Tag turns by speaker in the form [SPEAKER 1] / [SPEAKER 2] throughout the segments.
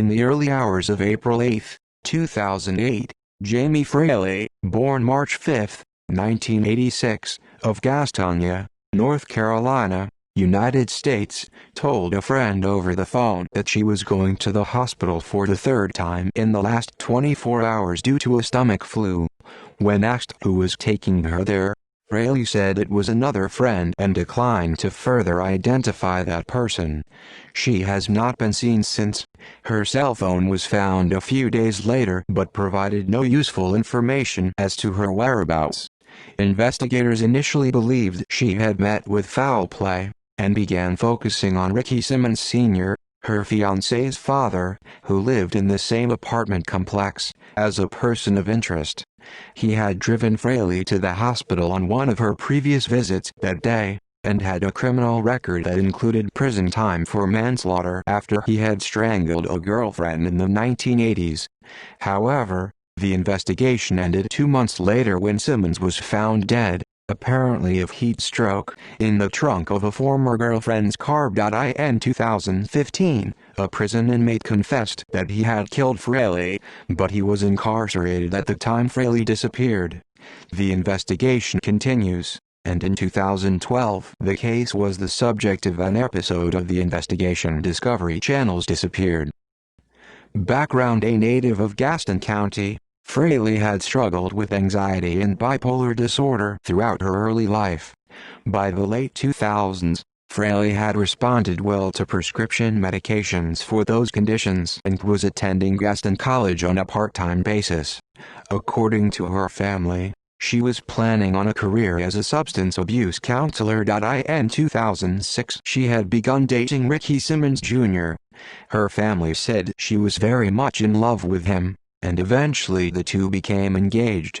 [SPEAKER 1] In the early hours of April 8, 2008, Jamie Fraley, born March 5, 1986, of Gastonia, North Carolina, United States, told a friend over the phone that she was going to the hospital for the third time in the last 24 hours due to a stomach flu. When asked who was taking her there, Fraley said it was another friend and declined to further identify that person. She has not been seen since. Her cell phone was found a few days later but provided no useful information as to her whereabouts. Investigators initially believed she had met with foul play, and began focusing on Ricky Simmons Sr., her fiancé's father, who lived in the same apartment complex, as a person of interest. He had driven Fraley to the hospital on one of her previous visits that day, and had a criminal record that included prison time for manslaughter after he had strangled a girlfriend in the 1980s. However, the investigation ended 2 months later when Simmons was found dead, apparently of heat stroke, in the trunk of a former girlfriend's car. In 2015, a prison inmate confessed that he had killed Fraley, but he was incarcerated at the time Fraley disappeared. The investigation continues, and in 2012 the case was the subject of an episode of the investigation Discovery Channel's Disappeared. Background: a native of Gaston County, Fraley had struggled with anxiety and bipolar disorder throughout her early life. By the late 2000s, Fraley had responded well to prescription medications for those conditions and was attending Gaston College on a part-time basis. According to her family, she was planning on a career as a substance abuse counselor. In 2006, she had begun dating Ricky Simmons Jr. Her family said she was very much in love with him, and eventually the two became engaged.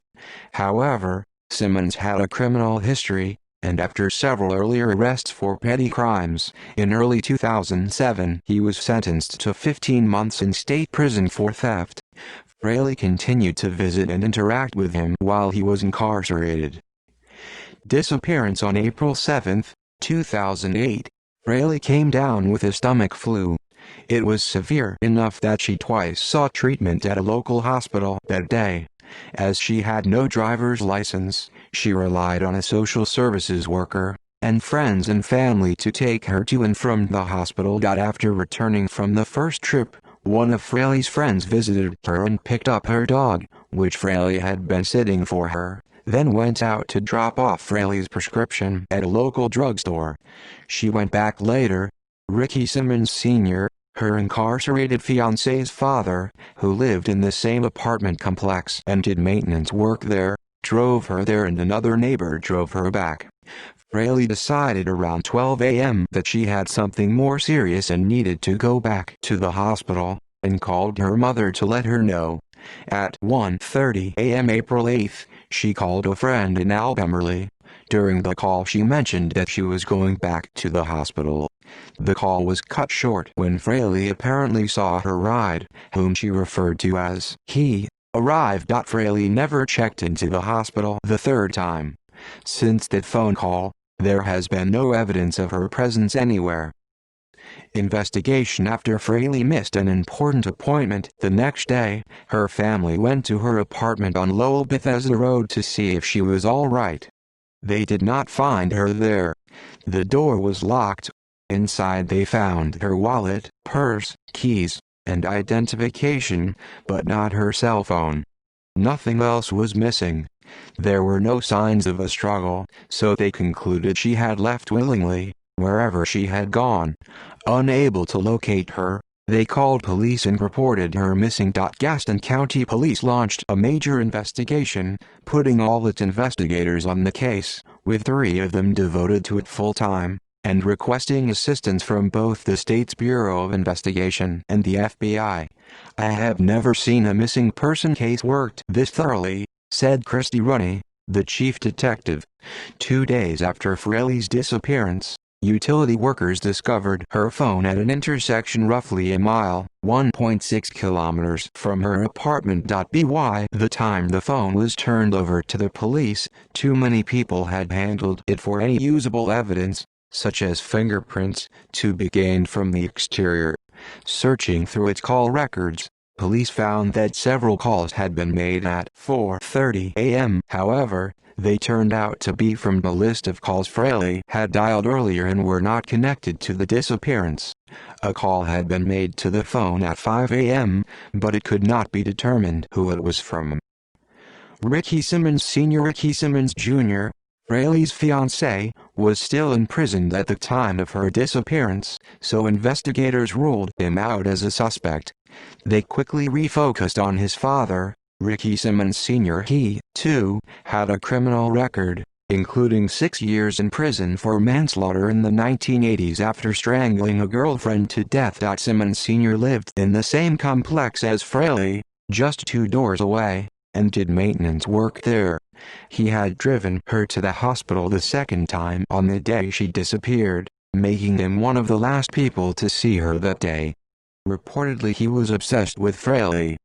[SPEAKER 1] However, Simmons had a criminal history, and after several earlier arrests for petty crimes, in early 2007 he was sentenced to 15 months in state prison for theft. Fraley continued to visit and interact with him while he was incarcerated. Disappearance: on April 7, 2008, Fraley came down with a stomach flu. It was severe enough that she twice sought treatment at a local hospital that day. As she had no driver's license, she relied on a social services worker and friends and family to take her to and from the hospital. After returning from the first trip, one of Fraley's friends visited her and picked up her dog, which Fraley had been sitting for her, then went out to drop off Fraley's prescription at a local drugstore. She went back later. Ricky Simmons Sr., her incarcerated fiancé's father, who lived in the same apartment complex and did maintenance work there, drove her there and another neighbor drove her back. Fraley decided around 12 a.m. that she had something more serious and needed to go back to the hospital, and called her mother to let her know. At 1:30 a.m. April 8, she called a friend in Albemarle. During the call she mentioned that she was going back to the hospital. The call was cut short when Fraley apparently saw her ride, whom she referred to as he, arrived. Fraley never checked into the hospital the third time. Since that phone call, there has been no evidence of her presence anywhere. Investigation: after Fraley missed an important appointment the next day, her family went to her apartment on Lowell Bethesda Road to see if she was all right. They did not find her there. The door was locked. Inside they found her wallet, purse, keys, and identification, but not her cell phone. Nothing else was missing. There were no signs of a struggle, so they concluded she had left willingly, wherever she had gone. Unable to locate her, they called police and reported her missing. Gaston County Police launched a major investigation, putting all its investigators on the case, with 3 of them devoted to it full-time, and requesting assistance from both the state's Bureau of Investigation and the FBI. "I have never seen a missing person case worked this thoroughly," said Christy Rooney, the chief detective. 2 days after Fraley's disappearance, utility workers discovered her phone at an intersection roughly a mile, 1.6 kilometers from her apartment. By the time the phone was turned over to the police, too many people had handled it for any usable evidence. such as fingerprints, to be gained from the exterior. Searching through its call records, police found that several calls had been made at 4:30 a.m. However, they turned out to be from the list of calls Fraley had dialed earlier and were not connected to the disappearance. A call had been made to the phone at 5 a.m., but it could not be determined who it was from. Ricky Simmons Sr. Ricky Simmons Jr., Fraley's fiancé, was still imprisoned at the time of her disappearance, so investigators ruled him out as a suspect. They quickly refocused on his father, Ricky Simmons Sr. He, too, had a criminal record, including 6 years in prison for manslaughter in the 1980s after strangling a girlfriend to death. Simmons Sr. lived in the same complex as Fraley, just 2 doors away, and did maintenance work there. He had driven her to the hospital the second time on the day she disappeared, making him one of the last people to see her that day. Reportedly, he was obsessed with Fraley.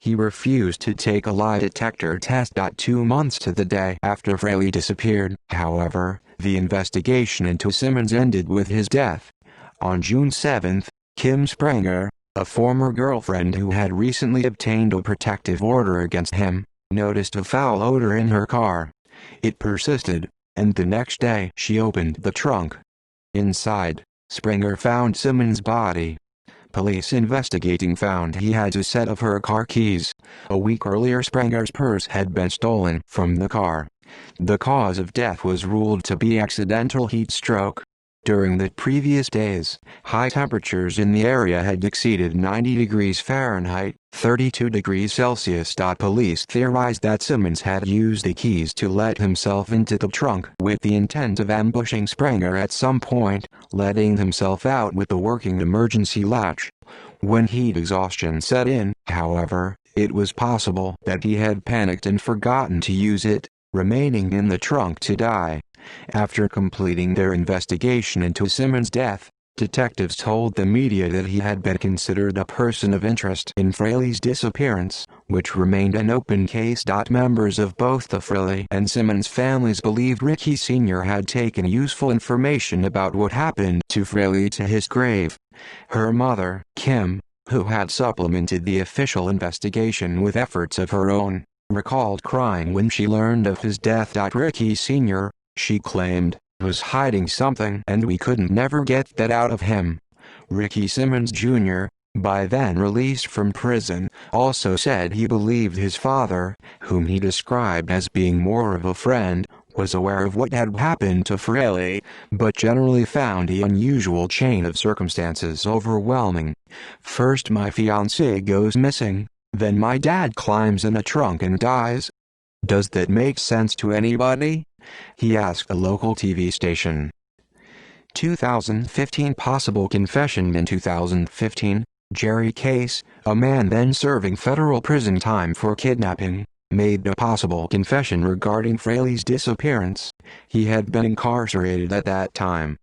[SPEAKER 1] He refused to take a lie detector test. 2 months to the day after Fraley disappeared, however, the investigation into Simmons ended with his death. On June 7, Kim Springer, a former girlfriend who had recently obtained a protective order against him, noticed a foul odor in her car. It persisted, and the next day she opened the trunk. Inside, Springer found Simmons' body. Police investigating found he had a set of her car keys. A week earlier, Springer's purse had been stolen from the car. The cause of death was ruled to be accidental heat stroke. During the previous days, high temperatures in the area had exceeded 90 degrees Fahrenheit, 32 degrees Celsius. Police theorized that Simmons had used the keys to let himself into the trunk with the intent of ambushing Springer at some point, letting himself out with the working emergency latch. When heat exhaustion set in, however, it was possible that he had panicked and forgotten to use it, remaining in the trunk to die. After completing their investigation into Simmons' death, detectives told the media that he had been considered a person of interest in Fraley's disappearance, which remained an open case. Members of both the Fraley and Simmons families believed Ricky Sr. had taken useful information about what happened to Fraley to his grave. Her mother, Kim, who had supplemented the official investigation with efforts of her own, recalled crying when she learned of his death. Ricky Sr., she claimed, was hiding something and we couldn't never get that out of him. Ricky Simmons Jr., by then released from prison, also said he believed his father, whom he described as being more of a friend, was aware of what had happened to Fraley, but generally found the unusual chain of circumstances overwhelming. First my fiancé goes missing, then my dad climbs in a trunk and dies. Does that make sense to anybody? He asked a local TV station. 2015 possible confession. In 2015, Jerry Case, a man then serving federal prison time for kidnapping, made a possible confession regarding Fraley's disappearance. He had been incarcerated at that time.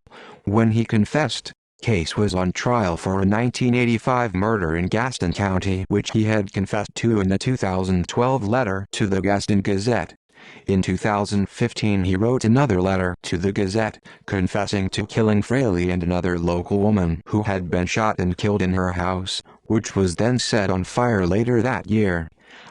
[SPEAKER 1] When he confessed, Case was on trial for a 1985 murder in Gaston County, which he had confessed to in a 2012 letter to the Gaston Gazette. In 2015 he wrote another letter to the Gazette, confessing to killing Fraley and another local woman who had been shot and killed in her house, which was then set on fire later that year.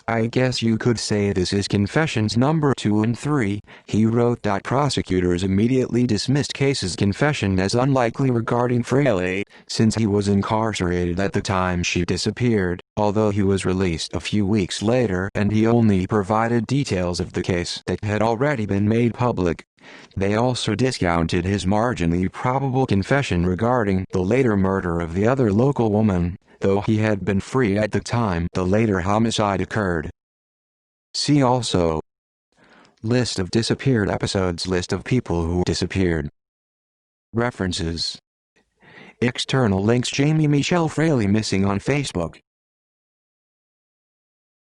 [SPEAKER 1] I guess you could say this is confessions number 2 and 3, he wrote. Prosecutors immediately dismissed Case's confession as unlikely regarding Fraley, since he was incarcerated at the time she disappeared, although he was released a few weeks later and he only provided details of the case that had already been made public. They also discounted his marginally probable confession regarding the later murder of the other local woman, though he had been free at the time the later homicide occurred. See also: List of disappeared episodes, List of people who disappeared. References. External links: Jamie Michelle Fraley missing on Facebook.